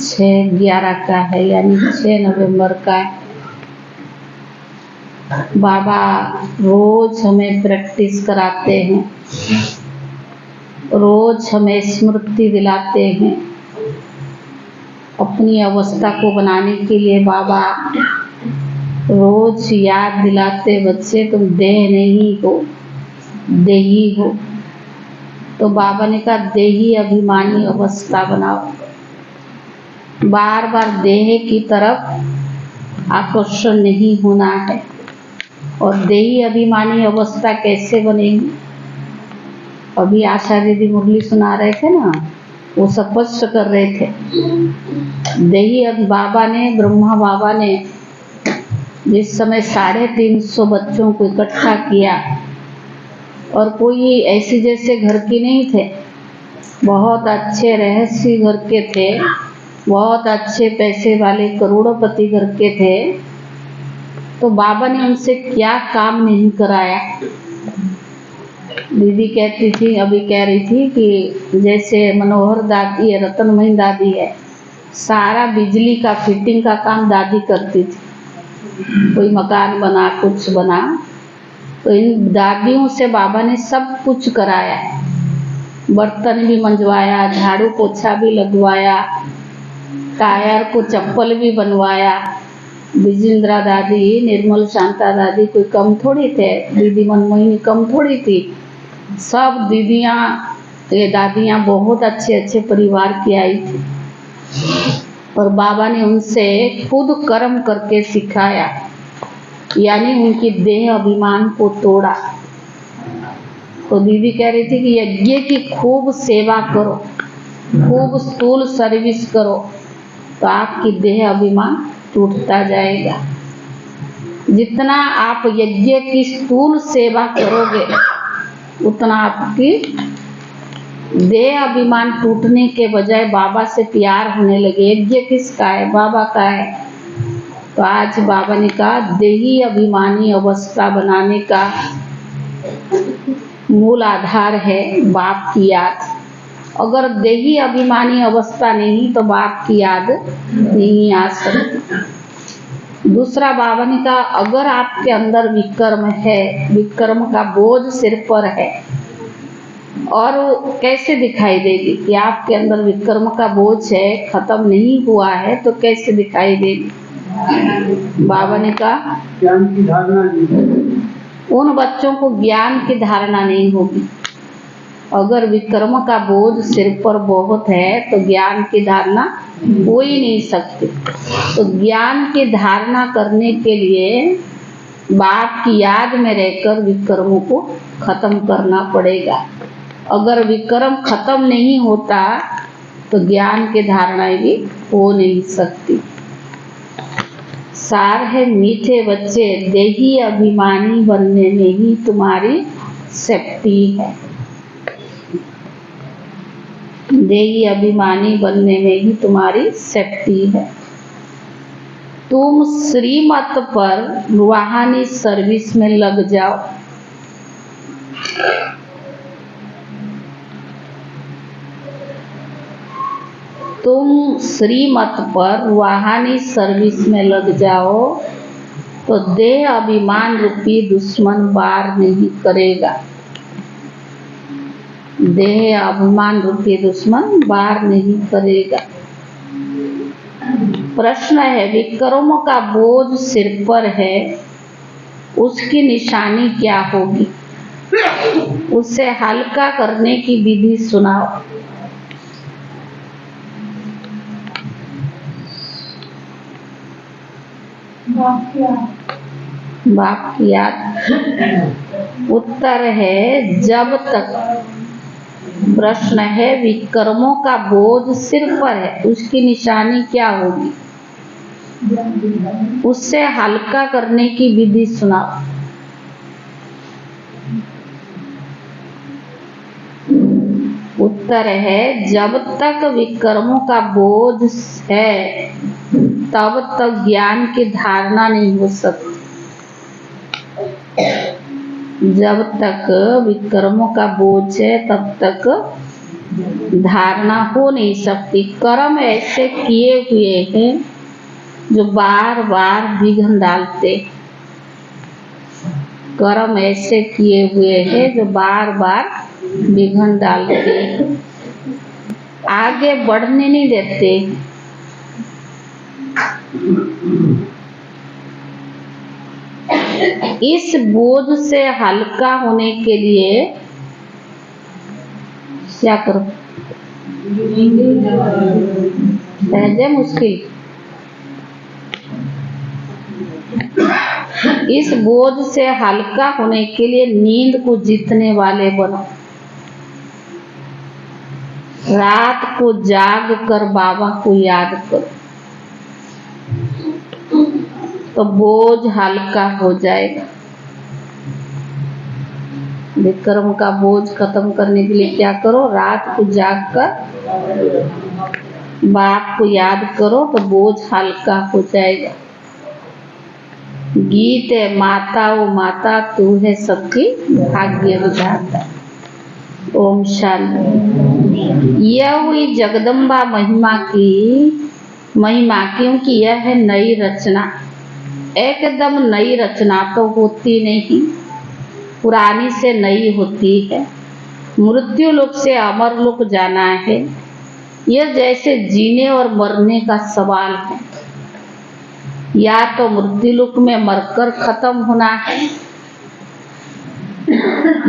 6/11 का है, यानी 6 नवंबर का है। बाबा रोज हमें प्रैक्टिस कराते हैं, रोज हमें स्मृति दिलाते हैं। अपनी अवस्था को बनाने के लिए बाबा रोज याद दिलाते, बच्चे तुम देह नहीं हो, देही हो। तो बाबा ने कहा देही अभिमानी अवस्था बनाओ, बार बार देह की तरफ आकर्षण नहीं होना है। और देही अभिमानी अवस्था कैसे बनेगी? अभी आशा दीदी मुरली सुना रहे थे ना, वो स्पष्ट कर रहे थे। देही बाबा ने, ब्रह्मा बाबा ने जिस समय 350 बच्चों को इकट्ठा किया, और कोई ऐसे जैसे घर के नहीं थे, बहुत अच्छे रहस्य घर के थे, बहुत अच्छे पैसे वाले करोड़पति घर के थे। तो बाबा ने उनसे क्या काम नहीं कराया। दीदी कहती थी, अभी कह रही थी कि जैसे मनोहर दादी है, रतनमयी दादी है, सारा बिजली का फिटिंग का काम दादी करती थी। कोई मकान बना, कुछ बना, तो इन दादियों से बाबा ने सब कुछ कराया। बर्तन भी मंजवाया, झाड़ू पोछा भी लगवाया, टायर को चप्पल भी बनवाया। विजेंद्रा दादी, निर्मल शांता दादी कोई कम थोड़ी थे, दीदी मनमोहिनी कम थोड़ी थी। सब दीदियाँ, ये दादियाँ बहुत अच्छे अच्छे परिवार की आई थी। और बाबा ने उनसे खुद कर्म करके सिखाया, यानी उनकी देह अभिमान को तोड़ा। तो दीदी कह रही थी कि यज्ञ की खूब सेवा करो, खूब स्थूल सर्विस करो, तो आपकी देह अभिमान टूटता जाएगा। जितना आप यज्ञ की स्थूल सेवा करोगे, उतना आपकी देह अभिमान टूटने के बजाय बाबा से प्यार होने लगे। यज्ञ किसका है? बाबा का है। तो आज बाबा ने कहा देही अभिमानी अवस्था बनाने का मूल आधार है बाप की याद। अगर देही अभिमानी अवस्था नहीं तो बाप की याद नहीं आ सकती। दूसरा बाबा ने कहा अगर आपके अंदर विक्रम है, विक्रम का बोझ सिर पर है, और कैसे दिखाई देगी कि आपके अंदर विक्रम का बोझ है, खत्म नहीं हुआ है, तो कैसे दिखाई देगी? बाबा ने कहा ज्ञान की धारणा नहीं, उन बच्चों को ज्ञान की धारणा नहीं होगी। अगर विक्रम का बोझ सिर पर बहुत है तो ज्ञान की धारणा हो ही नहीं सकती। तो ज्ञान की धारणा करने के लिए बाप की याद में रहकर विक्रमों को खत्म करना पड़ेगा। अगर विक्रम खत्म नहीं होता तो ज्ञान की धारणा भी हो नहीं सकती। सार है मीठे बच्चे, देही अभिमानी बनने में ही तुम्हारी शक्ति है। देही अभिमानी बनने में ही तुम्हारी शक्ति है। तुम श्रीमत पर रूहानी सर्विस में लग जाओ। तुम श्रीमत पर रूहानी सर्विस में लग जाओ तो देह अभिमान रूपी दुश्मन वार नहीं करेगा। देह अभिमान रूपी दुश्मन वार नहीं करेगा। प्रश्न है, विक्रमों का बोझ सिर पर है, उसकी निशानी क्या होगी? उसे हल्का करने की विधि सुनाओ। बाप की याद। उत्तर है जब तक। प्रश्न है, विक्रमों का बोझ सिर पर है, उसकी निशानी क्या होगी? उससे हल्का करने की विधि सुनाओ। उत्तर है जब तक विक्रमों का बोझ है तब तक ज्ञान की धारणा नहीं हो सकती। जब तक विक्रमों का बोझ है तब तक धारणा हो नहीं सकती। कर्म ऐसे किए हुए हैं जो बार बार विघ्न डालते। कर्म ऐसे किए हुए हैं जो बार बार विघ्न डालते, आगे बढ़ने नहीं देते। इस बोझ से हल्का होने के लिए क्या करो? सहजे मुश्किल। इस बोझ से हल्का होने के लिए नींद को जीतने वाले बनो। रात को जाग कर बाबा को याद करो तो बोझ हल्का हो जाएगा। विक्रम का बोझ खत्म करने के लिए क्या करो? रात को जाग कर बाप को याद करो तो बोझ हल्का हो जाएगा। गीत है माता ओ माता तू है सबकी भाग्य विधाता। ओम शांति। यह हुई जगदम्बा महिमा की महिमा, क्योंकि यह है नई रचना। एकदम नई रचना तो होती नहीं, पुरानी से नई होती है। मृत्यु लोक से अमर लोक जाना है, यह जैसे जीने और मरने का सवाल है। या तो मृत्यु लोक में मरकर खत्म होना है,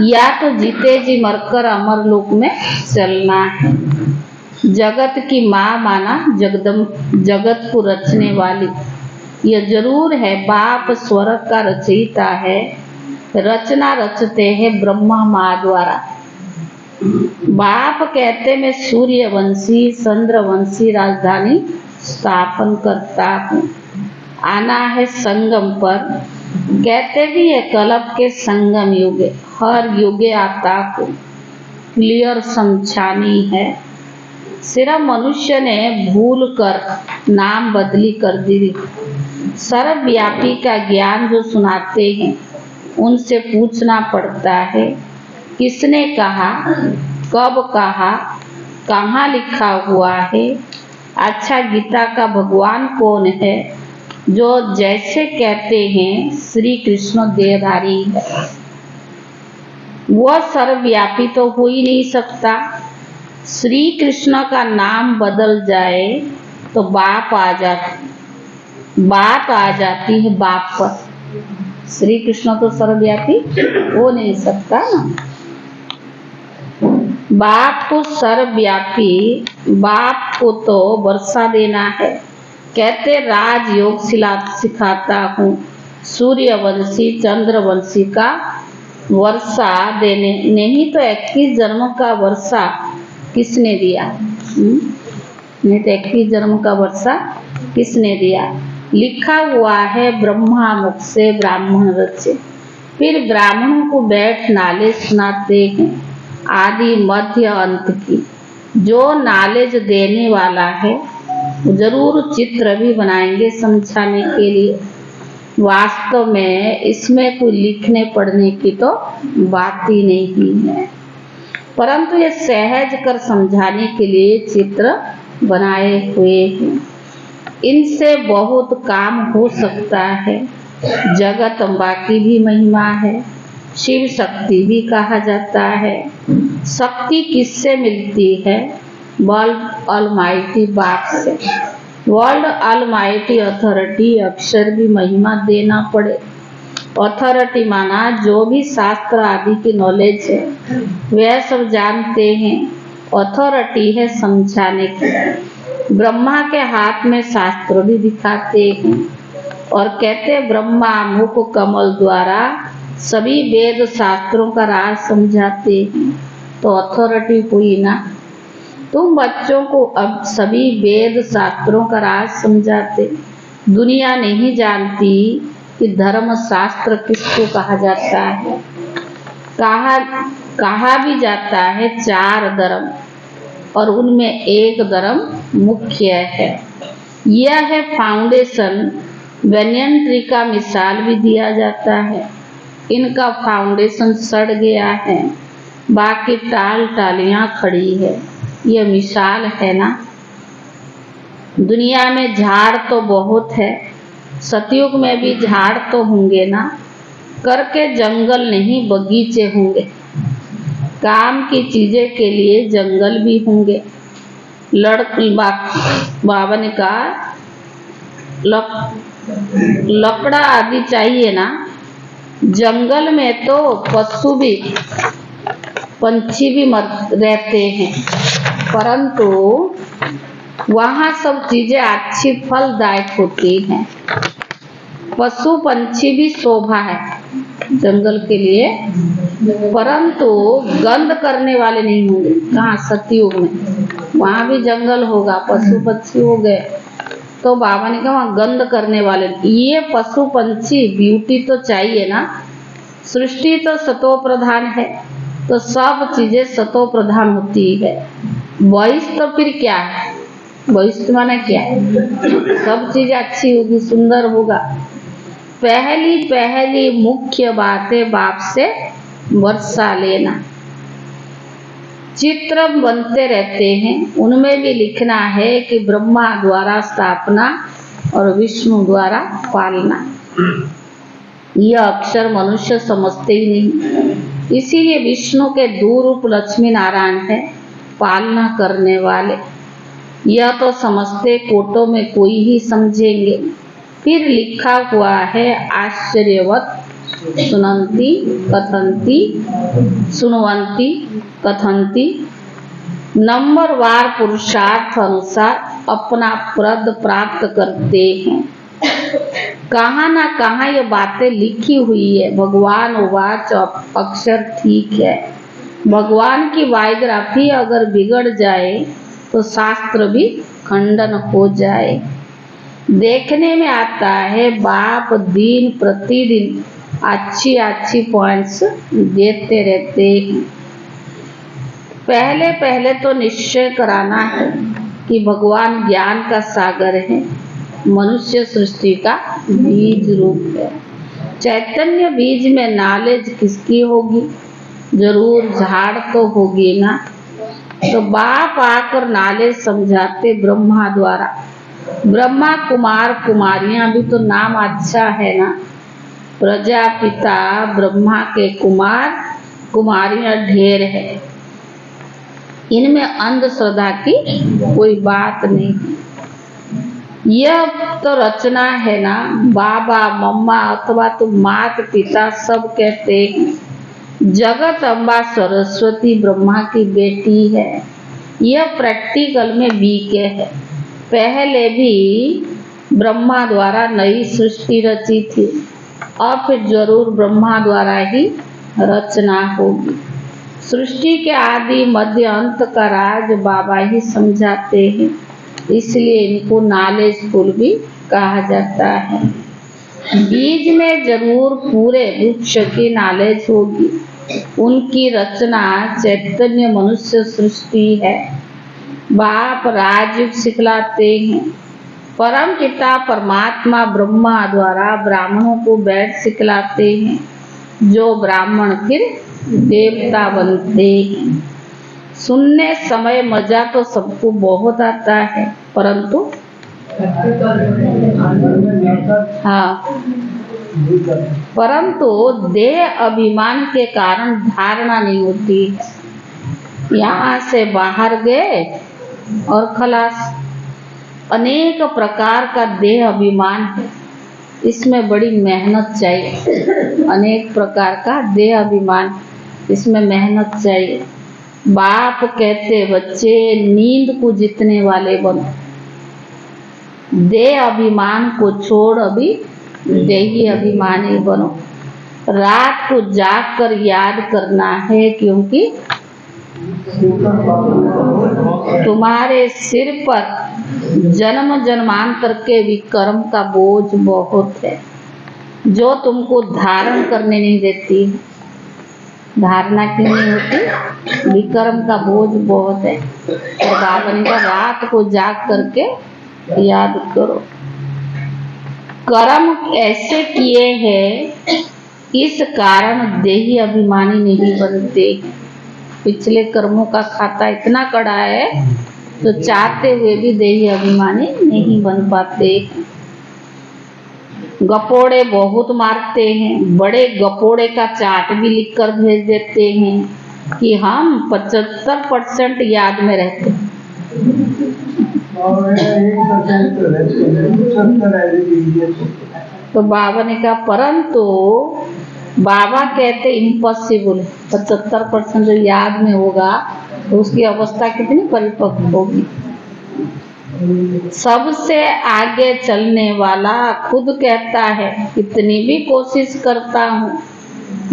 या तो जीते जी मरकर अमर लोक में चलना है। जगत की माँ माना जगत को रचने वाली। यह जरूर है बाप स्वर्ग का रचयिता है। रचना रचते हैं ब्रह्मा माँ द्वारा। बाप कहते मैं सूर्यवंशी चंद्रवंशी राजधानी स्थापन करता हूँ। आना है संगम पर, कहते भी है कल्प के संगम युगे। हर युगे आता हूँ, क्लियर समझानी है। सिर्फ मनुष्य ने भूल कर नाम बदली कर दी। सर्वव्यापी का ज्ञान जो सुनाते हैं उनसे पूछना पड़ता है किसने कहा, कब कहा, कहाँ लिखा हुआ है। अच्छा, गीता का भगवान कौन है जो जैसे कहते हैं श्री कृष्ण देहधारी है? वह सर्वव्यापी तो हो ही नहीं सकता। श्री कृष्ण का नाम बदल जाए तो बात आ जाती है बाप पर। श्री कृष्ण तो सर्वव्यापी हो नहीं सकता ना। बाप को सर्वव्यापी, बाप को तो वर्षा देना है। कहते राजयोग सिखाता हूँ, सूर्यवंशी चंद्रवंशी का वर्षा देने। नहीं तो 21 जन्म का वर्षा किसने दिया? नहीं तो 21 जन्म का वर्षा किसने दिया? लिखा हुआ है ब्रह्मा मुख से ब्राह्मण रचे। फिर ब्राह्मणों को बैठ नाले सुनाते हैं आदि मध्य अंत की। जो नॉलेज देने वाला है जरूर चित्र भी बनाएंगे समझाने के लिए। वास्तव में इसमें कोई लिखने पढ़ने की तो बात ही नहीं है, परंतु ये सहज कर समझाने के लिए चित्र बनाए हुए हैं। इनसे बहुत काम हो सकता है। जगत अम्बा की भी महिमा है, शिव शक्ति भी कहा जाता है। शक्ति किससे मिलती है? वर्ल्ड ऑलमाइटी बाप से। वर्ल्ड ऑलमाइटी अथॉरिटी अक्षर भी महिमा देना पड़े। अथॉरिटी माना जो भी शास्त्र आदि की नॉलेज है वह सब जानते हैं। अथॉरिटी है समझाने की। ब्रह्मा के हाथ में शास्त्र भी दिखाते हैं और कहते ब्रह्मा मुख कमल द्वारा सभी वेद शास्त्रों का राज समझाते हैं। तो अथॉरिटी हुई ना। तुम बच्चों को अब सभी वेद शास्त्रों का राज समझाते। दुनिया नहीं जानती कि धर्म शास्त्र किसको कहा जाता है। कहा भी जाता है 4 धर्म और उनमें एक धर्म मुख्य है। यह है फाउंडेशन। banyan ट्री का मिसाल भी दिया जाता है। इनका फाउंडेशन सड़ गया है, बाकी टालियां खड़ी है। ये मिसाल है ना। दुनिया में झाड़ तो बहुत है, सतयुग में भी झाड़ तो होंगे ना, करके जंगल नहीं बगीचे होंगे। काम की चीजें के लिए जंगल भी होंगे। बाबा ने कहा लकड़ा आदि चाहिए ना। जंगल में तो पशु भी पंछी भी रहते हैं, परंतु वहाँ सब चीजें अच्छी फलदायक होती हैं। पशु पंछी भी शोभा है जंगल के लिए, परंतु गंध करने वाले नहीं होंगे। कहाँ? सतयुग में वहाँ भी जंगल होगा, पशु पक्षी हो गए, तो बाबा ने कहा वहाँ गंध करने वाले। ये पशु पंछी ब्यूटी तो चाहिए ना। सृष्टि तो सतो प्रधान है, तो सब चीजें सतो प्रधान होती है। वैश्य तो फिर क्या है? वैश्य माने क्या है? सब चीजें अच्छी होगी, सुंदर होगा। पहली मुख्य बात है बाप से वर्षा लेना। चित्र बनते रहते हैं, उनमें भी लिखना है कि ब्रह्मा द्वारा स्थापना और विष्णु द्वारा पालना। यह अक्षर मनुष्य समझते ही नहीं, इसीलिए विष्णु के दो रूप लक्ष्मी नारायण है, पालना करने वाले। यह तो समझते कोटों में कोई ही समझेंगे। फिर लिखा हुआ है आश्चर्यवत सुनंती कथंती सुनवंती कथंती। नंबरवार पुरुषार्थ अनुसार अपना पद प्राप्त करते हैं। कहाँ ना कहाँ ये बातें लिखी हुई है। भगवान उवाच अक्षर ठीक है। भगवान की बायोग्राफी अगर बिगड़ जाए तो शास्त्र भी खंडन हो जाए। देखने में आता है बाप दिन प्रतिदिन अच्छी पॉइंट्स देते रहते हैं। पहले तो निश्चय कराना है कि भगवान ज्ञान का सागर है, मनुष्य सृष्टि का बीज रूप है। चैतन्य बीज में नॉलेज किसकी होगी? जरूर झाड़ तो होगी ना। तो बाप आकर नॉलेज समझाते ब्रह्मा द्वारा। ब्रह्मा कुमार कुमारियां भी तो नाम अच्छा है ना। प्रजापिता ब्रह्मा के कुमार कुमारियां ढेर है, इनमें अंधश्रद्धा की कोई बात नहीं। यह तो रचना है ना। बाबा मम्मा अथवा तो माता पिता सब कहते हैं जगत अम्बा सरस्वती ब्रह्मा की बेटी है। यह प्रैक्टिकल में बीके है। पहले भी ब्रह्मा द्वारा नई सृष्टि रची थी, और फिर जरूर ब्रह्मा द्वारा ही रचना होगी। सृष्टि के आदि मध्य अंत का राज बाबा ही समझाते हैं, इसलिए इनको नॉलेजफुल भी कहा जाता है। बीज में जरूर पूरे वृक्ष की नॉलेज होगी। उनकी रचना चैतन्य मनुष्य सृष्टि है। बाप राजयुग सिखलाते हैं। परम पिता परमात्मा ब्रह्मा द्वारा ब्राह्मणों को वेद सिखलाते हैं, जो ब्राह्मण फिर देवता बनते हैं। सुनने समय मजा तो सबको बहुत आता है, परंतु देह अभिमान के कारण धारणा नहीं होती है। यहाँ से बाहर गए और खलास। अनेक प्रकार का देह अभिमान है, इसमें बड़ी मेहनत चाहिए। अनेक प्रकार का देह अभिमान, इसमें मेहनत चाहिए। बाप कहते बच्चे नींद को जीतने वाले बनो। देह अभिमान को छोड़ अभी देही अभिमानी बनो। रात को जाग कर याद करना है, क्योंकि तुम्हारे सिर पर जन्म जन्मांतर के विक्रम का बोझ बहुत है, जो तुमको धारण करने नहीं देती। धारणा क्यों नहीं होती? विक्रम का बोझ बहुत है। और बाबा ने कहा रात को जाग करके याद करो। कर्म ऐसे किए हैं, इस कारण देही अभिमानी नहीं बनते। पिछले कर्मों का खाता इतना कड़ा है तो चाहते हुए भी देही अभिमानी नहीं बन पाते। गपोड़े बहुत मारते हैं, बड़े गपोड़े का चार्ट भी लिखकर भेज देते हैं कि हम 75% याद में रहते हैं। तो बाबा ने कहा परंतु बाबा कहते इम्पॉसिबल, 75% जो याद में होगा तो उसकी अवस्था कितनी परिपक्व होगी। सबसे आगे चलने वाला खुद कहता है कितनी भी कोशिश करता हूँ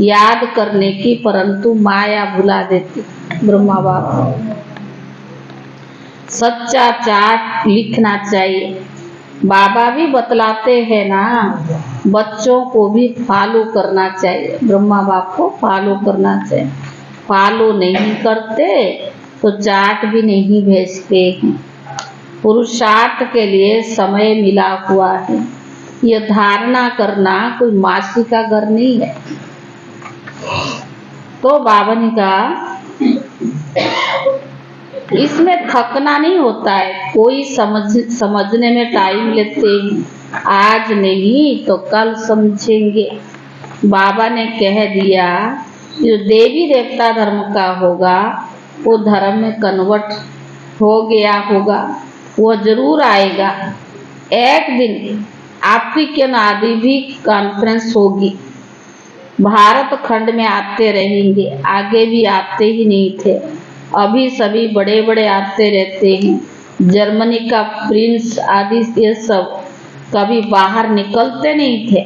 याद करने की, परंतु माया भुला देती। ब्रह्मा बाबा सच्चा चार्ट लिखना चाहिए। बाबा भी बतलाते हैं ना, बच्चों को भी फॉलो करना चाहिए। ब्रह्मा बाप को फॉलो करना चाहिए। फॉलो नहीं करते तो चार्ट भी नहीं भेजते हैं। पुरुषार्थ के लिए समय मिला हुआ है। यह धारणा करना कोई मासी का घर नहीं है। तो बाबा ने कहा इसमें थकना नहीं होता है, कोई समझने में टाइम लेते हैं, आज नहीं तो कल समझेंगे। बाबा ने कह दिया जो देवी देवता धर्म का होगा वो धर्म में कन्वर्ट हो गया होगा, वो जरूर आएगा। एक दिन अफ्रीकन आदि भी कॉन्फ्रेंस होगी, भारत खंड में आते रहेंगे, आगे भी आते ही नहीं थे, अभी सभी बड़े बड़े आते रहते हैं। जर्मनी का प्रिंस आदि ये सब कभी बाहर निकलते नहीं थे।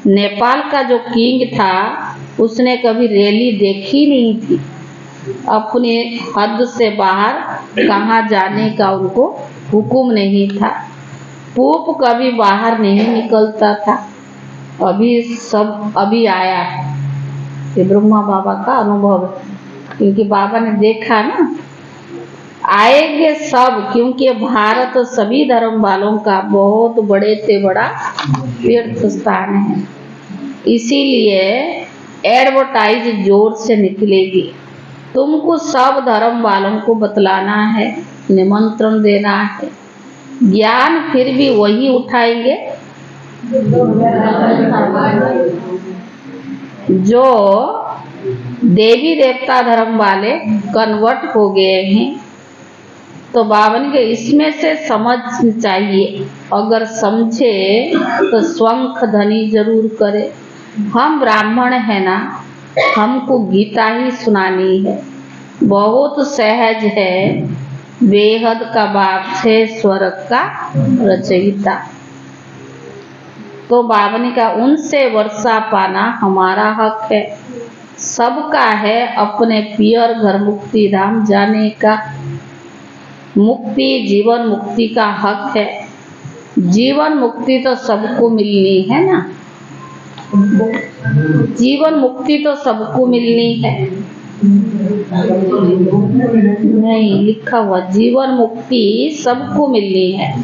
नेपाल का जो किंग था उसने कभी रैली देखी नहीं थी। अपने हद से बाहर कहाँ जाने का उनको हुक्म नहीं था। पोप कभी बाहर नहीं निकलता था। अभी आया है। ये ब्रह्मा बाबा का अनुभव है, क्योंकि बाबा ने देखा ना, आएंगे सब, क्योंकि भारत सभी धर्म वालों का बहुत बड़े से बड़ा तीर्थ स्थान है। इसीलिए एडवर्टाइज जोर से निकलेगी। तुमको सब धर्म वालों को बतलाना है, निमंत्रण देना है। ज्ञान फिर भी वही उठाएंगे जो देवी देवता धर्म वाले कन्वर्ट हो गए हैं। तो बाबा ने इसमें से समझ चाहिए, अगर समझे तो स्वंख ध्वनि जरूर करे। हम ब्राह्मण है ना, हमको गीता ही सुनानी है, बहुत सहज है। बेहद का बाप है, स्वर्ग का रचयिता। तो बाबा ने कहा उनसे वर्षा पाना हमारा हक है, सबका है अपने पियर घर मुक्ति धाम जाने का। मुक्ति जीवन मुक्ति का हक है। जीवन मुक्ति तो सबको मिलनी है ना, जीवन मुक्ति तो सबको मिलनी है। नहीं लिखा हुआ, जीवन मुक्ति सबको मिलनी है।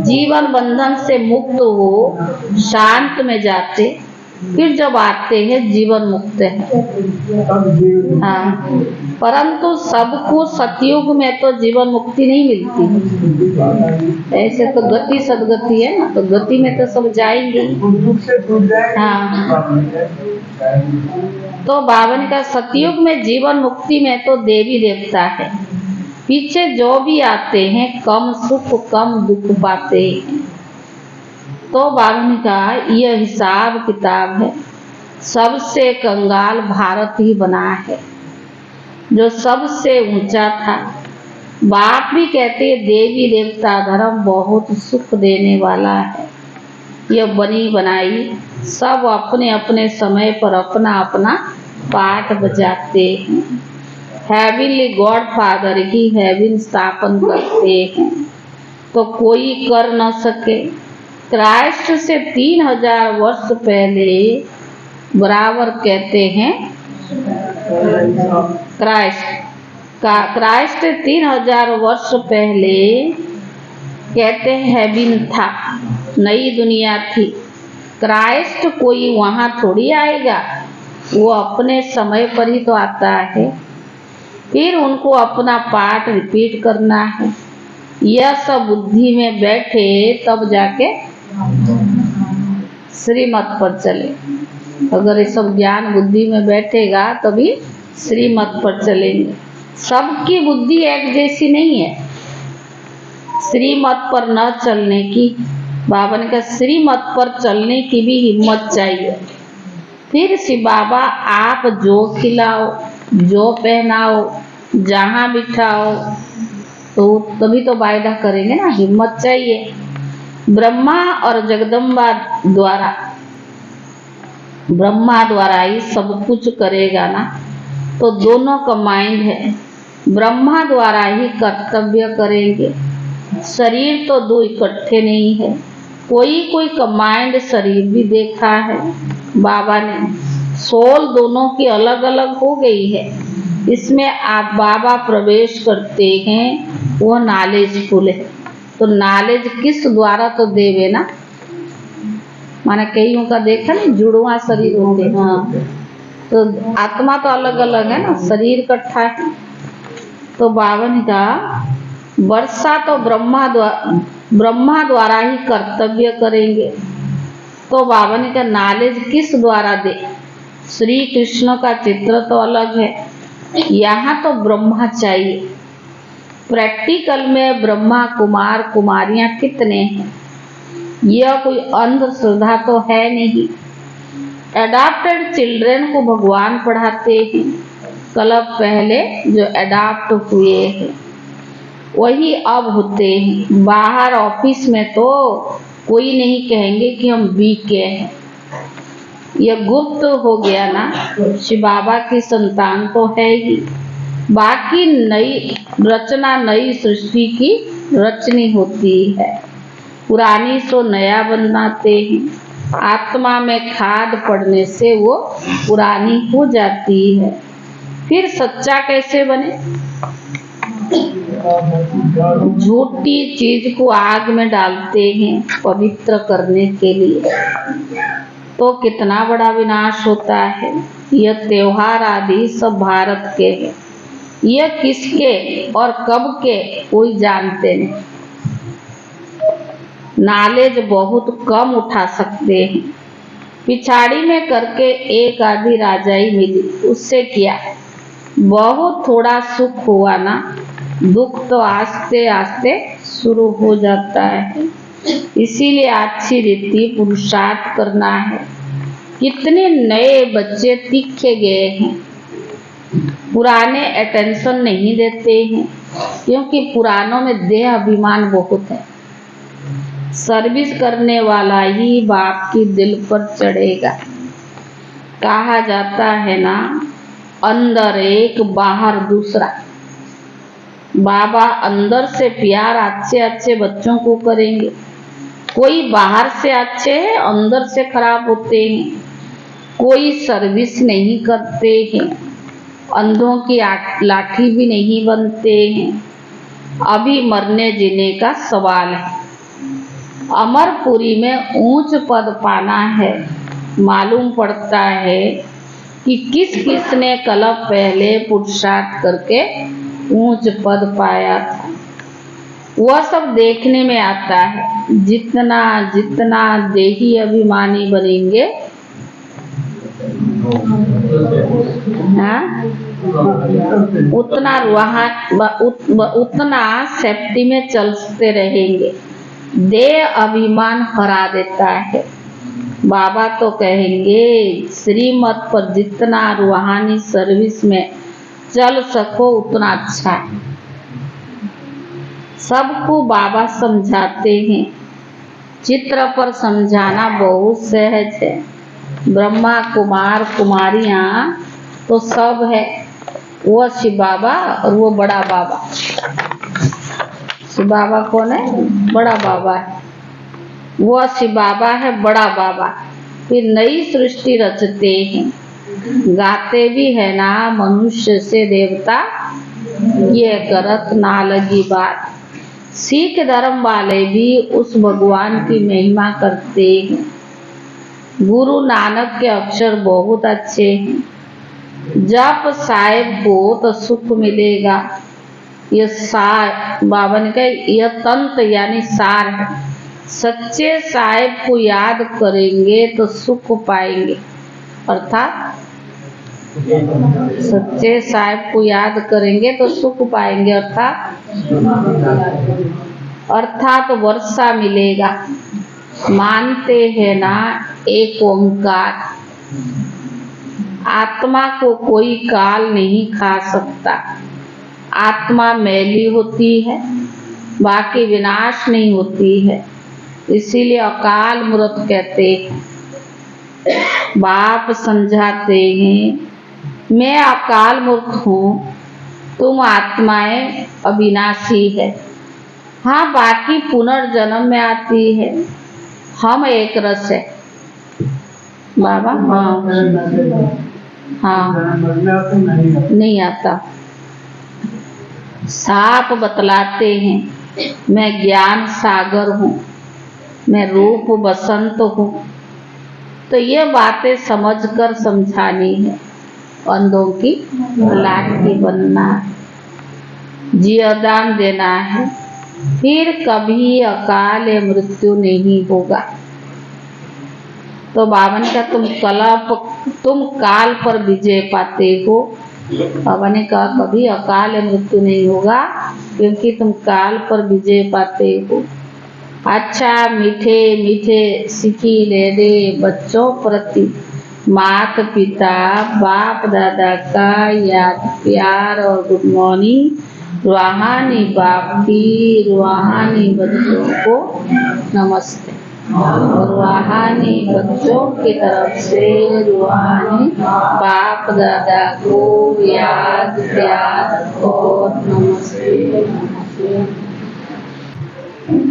जीवन बंधन से मुक्त हो शांत में जाते, फिर जब आते हैं जीवन मुक्त है। हाँ, परंतु सबको सतयुग में तो जीवन मुक्ति नहीं मिलती। ऐसे तो गति सदगति है ना, तो गति में तो सब जाएंगे। हाँ, तो बाबा ने कहा सतयुग में जीवन मुक्ति में तो देवी देवता है, पीछे जो भी आते हैं कम सुख कम दुख पाते हैं। तो बाबा ने कहा यह हिसाब किताब है, सबसे कंगाल भारत ही बना है, जो सबसे ऊंचा था। बाप भी कहते देवी देवता धर्म बहुत सुख देने वाला है। यह बनी बनाई सब अपने अपने समय पर अपना अपना पाठ बजाते हैं। हेवनली गॉड फादर ही हेवन स्थापन करते हैं, तो कोई कर न सके। क्राइस्ट से 3000 वर्ष पहले बराबर कहते हैं, क्राइस्ट 3000 वर्ष पहले कहते हैं हेवन था, नई दुनिया थी। क्राइस्ट कोई वहाँ थोड़ी आएगा, वो अपने समय पर ही तो आता है। फिर उनको अपना पाठ रिपीट करना है। यह सब बुद्धि में बैठे तब जाके श्रीमत पर चले। अगर ये सब ज्ञान बुद्धि में बैठेगा तभी श्रीमत पर चलेंगे। सबकी बुद्धि एक जैसी नहीं है। श्रीमत पर न चलने की, बाबा ने कहा श्रीमत पर चलने की भी हिम्मत चाहिए। फिर शिव बाबा आप जो खिलाओ, जो पहनाओ, जहाँ बिठाओ, तो तभी तो वायदा करेंगे ना, हिम्मत चाहिए। ब्रह्मा और जगदम्बा द्वारा, ब्रह्मा द्वारा ही सब कुछ करेगा ना, तो दोनों का माइंड है। ब्रह्मा द्वारा ही कर्तव्य करेंगे। शरीर तो दो इकट्ठे नहीं है। कोई कमांड शरीर भी देखा है बाबा ने। सोल दोनों की अलग अलग हो गई है। इसमें आप बाबा प्रवेश करते हैं, वो नॉलेजफुल है। तो नॉलेज किस द्वारा तो देवे ना, माने कईयों का देखा नहीं, जुड़वा शरीर होते हैं। हाँ, तो आत्मा तो अलग अलग है ना, शरीर इकट्ठा है। तो बाबा ने कहा वर्षा तो ब्रह्मा द्वारा ही कर्तव्य करेंगे। तो बाबा ने कहा नॉलेज किस द्वारा दे? श्री कृष्ण का चित्र तो अलग है, यहाँ तो ब्रह्मा चाहिए। प्रैक्टिकल में ब्रह्मा कुमार कुमारियां कितने हैं? यह कोई अंधश्रद्धा तो है नहीं। एडॉप्टेड चिल्ड्रन को भगवान पढ़ाते हैं। कल पहले जो एडॉप्ट हुए हैं वही अब होते हैं। बाहर ऑफिस में तो कोई नहीं कहेंगे कि हम बीके हैं। यह गुप्त हो गया ना। शिव बाबा की संतान तो है ही। बाकी नई रचना, नई सृष्टि की रचनी होती है। पुरानी सो नया बनाते हैं। आत्मा में खाद पड़ने से वो पुरानी हो जाती है। फिर सच्चा कैसे बने? झूठी चीज को आग में डालते हैं पवित्र करने के लिए, तो कितना बड़ा विनाश होता है। यह त्योहार आदि सब भारत के हैं। यह किसके और कब के कोई जानते नहीं। नॉलेज बहुत कम उठा सकते हैं। पिछाड़ी में करके एक आधी राजाई मिली, उससे क्या बहुत थोड़ा सुख हुआ ना। दुख तो आस्ते आस्ते शुरू हो जाता है। इसीलिए अच्छी रीति पुरुषार्थ करना है। कितने नए बच्चे तीखे गए हैं, पुराने अटेंशन नहीं देते हैं, क्योंकि पुरानों में देह अभिमान बहुत है। सर्विस करने वाला ही बाप की दिल पर चढ़ेगा। कहा जाता है ना, अंदर एक बाहर दूसरा। बाबा अंदर से प्यार अच्छे अच्छे बच्चों को करेंगे। कोई बाहर से अच्छे हैं, अंदर से खराब होते हैं। कोई सर्विस नहीं करते हैं, अंधों की लाठी भी नहीं बनते हैं। अभी मरने जीने का सवाल है। अमरपुरी में ऊंच पद पाना है। मालूम पड़ता है कि किस किस ने कल पहले पुरुषार्थ करके ऊंच पद पाया था। वह सब देखने में आता है। जितना जितना देही अभिमानी बनेंगे, उतना सेफ्टी में चलते रहेंगे। देह अभिमान हरा देता है। बाबा तो कहेंगे श्रीमत पर जितना रूहानी सर्विस में चल सको उतना अच्छा है। सबको बाबा समझाते हैं। चित्र पर समझाना बहुत सहज है। ब्रह्मा कुमार कुमारियां तो सब है। वो शिव बाबा और वो बड़ा बाबा। शिव बाबा कौन है? बड़ा बाबा है। वो शिव बाबा है, बड़ा बाबा। फिर नई सृष्टि रचते हैं। गाते भी है ना, मनुष्य से देवता ये करत ना लगी बात। सिख धर्म वाले भी उस भगवान की महिमा करते हैं। गुरु नानक के अक्षर बहुत अच्छे हैं। जप साहेब को तो सुख मिलेगा। ये सार बाबा ने कहा यह तंत्र यानी सार है। सच्चे साहेब को याद करेंगे तो सुख पाएंगे, अर्थात सच्चे साहेब को याद करेंगे तो सुख पाएंगे, अर्थात वर्षा मिलेगा। मानते हैं ना एक ओंकार, आत्मा को कोई काल नहीं खा सकता। आत्मा मैली होती है, बाकी विनाश नहीं होती है, इसीलिए अकाल मूर्त कहते हैं। बाप समझाते हैं मैं अकाल मूर्त हूँ, तुम आत्माएं अविनाशी है। हाँ, बाकी पुनर्जन्म में आती है, हम एक रस है बाबा। हाँ नहीं आता। साफ बतलाते हैं मैं ज्ञान सागर हूँ, मैं रूप बसंत हूँ। तो ये बातें समझकर समझानी है, अंधों की लाठी बनना, जियादान देना है, फिर कभी अकाल मृत्यु नहीं होगा। तो बाबा ने कहा तुम काल पर विजय पाते हो। बाबा ने कहा कभी अकाल मृत्यु नहीं होगा, क्योंकि तुम काल पर विजय पाते हो। अच्छा मीठे मीठे सिखी ले दे बच्चों प्रति, माता पिता बाप दादा का याद प्यार और गुड मॉर्निंग। रूहानी बाप की रूहानी बच्चों को नमस्ते। रूहानी बच्चों की तरफ से रूहानी बाप दादा को याद प्यार और नमस्ते।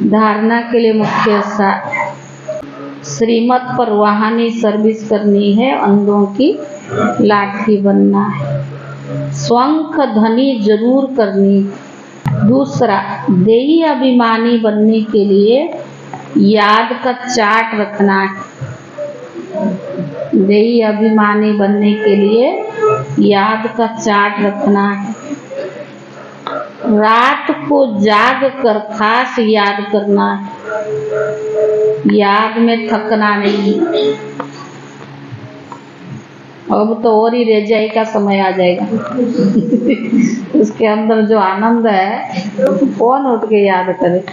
धारणा के लिए मुख्य श्रीमत पर रूहानी सर्विस करनी है, अंधों की लाठी बनना है, स्वंख ध्वनि जरूर करनी। दूसरा, देही अभिमानी बनने के लिए याद का चार्ट रखना है। देही अभिमानी बनने के लिए याद का चार्ट रखना है। रात को जाग कर खास याद करना है, याद में थकना नहीं। अब तो और ही रेजाई का समय आ जाएगा। उसके अंदर जो आनंद है कौन उठ के याद करे।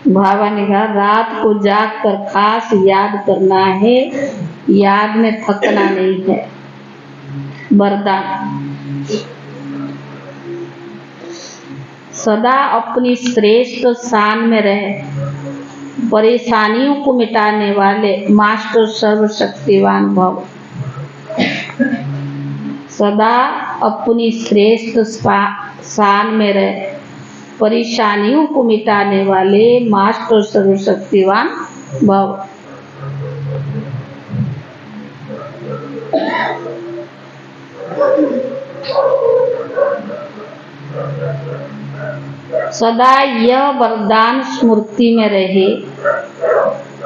बाबा ने कहा रात को जाग कर खास याद करना है, याद में थकना नहीं है। वरदान, सदा अपनी श्रेष्ठ शान में रहे, परेशानियों को मिटाने वाले मास्टर सर्वशक्तिवान भव। सदा अपनी श्रेष्ठ शान में रहे, परेशानियों को मिटाने वाले मास्टर सर्वशक्तिवान भव। सदा यह वरदान स्मृति में रहे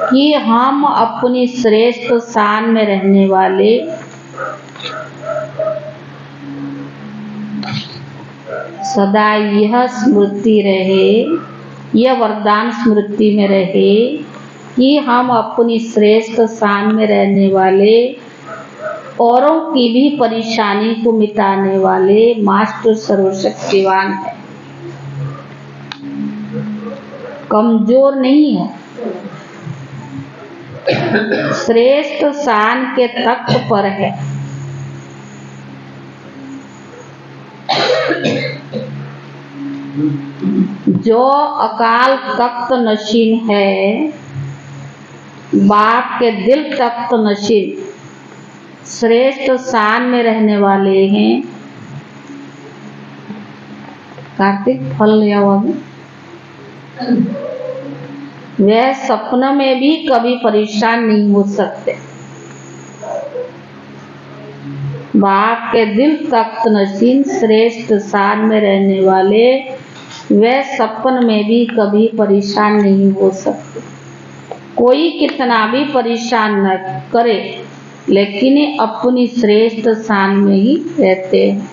कि हम अपनी श्रेष्ठ शान में रहने वाले सदा यह स्मृति रहे, यह वरदान स्मृति में रहे कि हम अपनी श्रेष्ठ शान में रहने वाले, औरों की भी परेशानी को मिटाने वाले मास्टर सर्वशक्तिवान है। कमजोर नहीं है, श्रेष्ठ शान के तख्त पर है। जो अकाल तख्त नशीन है, बाप के दिल तख्त नशीन श्रेष्ठ शान में रहने वाले हैं। कार्तिक फल लिया हुआ है। वह सपनों में भी कभी परेशान नहीं हो सकते। बाप के दिल तख्त नशीन श्रेष्ठ शान में रहने वाले वह सपन में भी कभी परेशान नहीं हो सकते। कोई कितना भी परेशान न करे, लेकिन ये अपनी श्रेष्ठ स्थान में ही रहते हैं।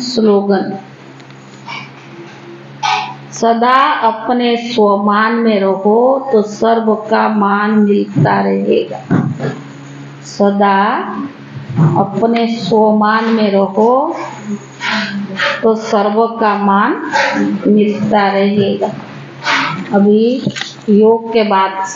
स्लोगन: सदा अपने स्वमान में रहो तो सर्व का मान मिलता रहेगा। सदा अपने स्वमान में रहो तो सर्व का मान मिलता रहेगा। अभी योग के बाद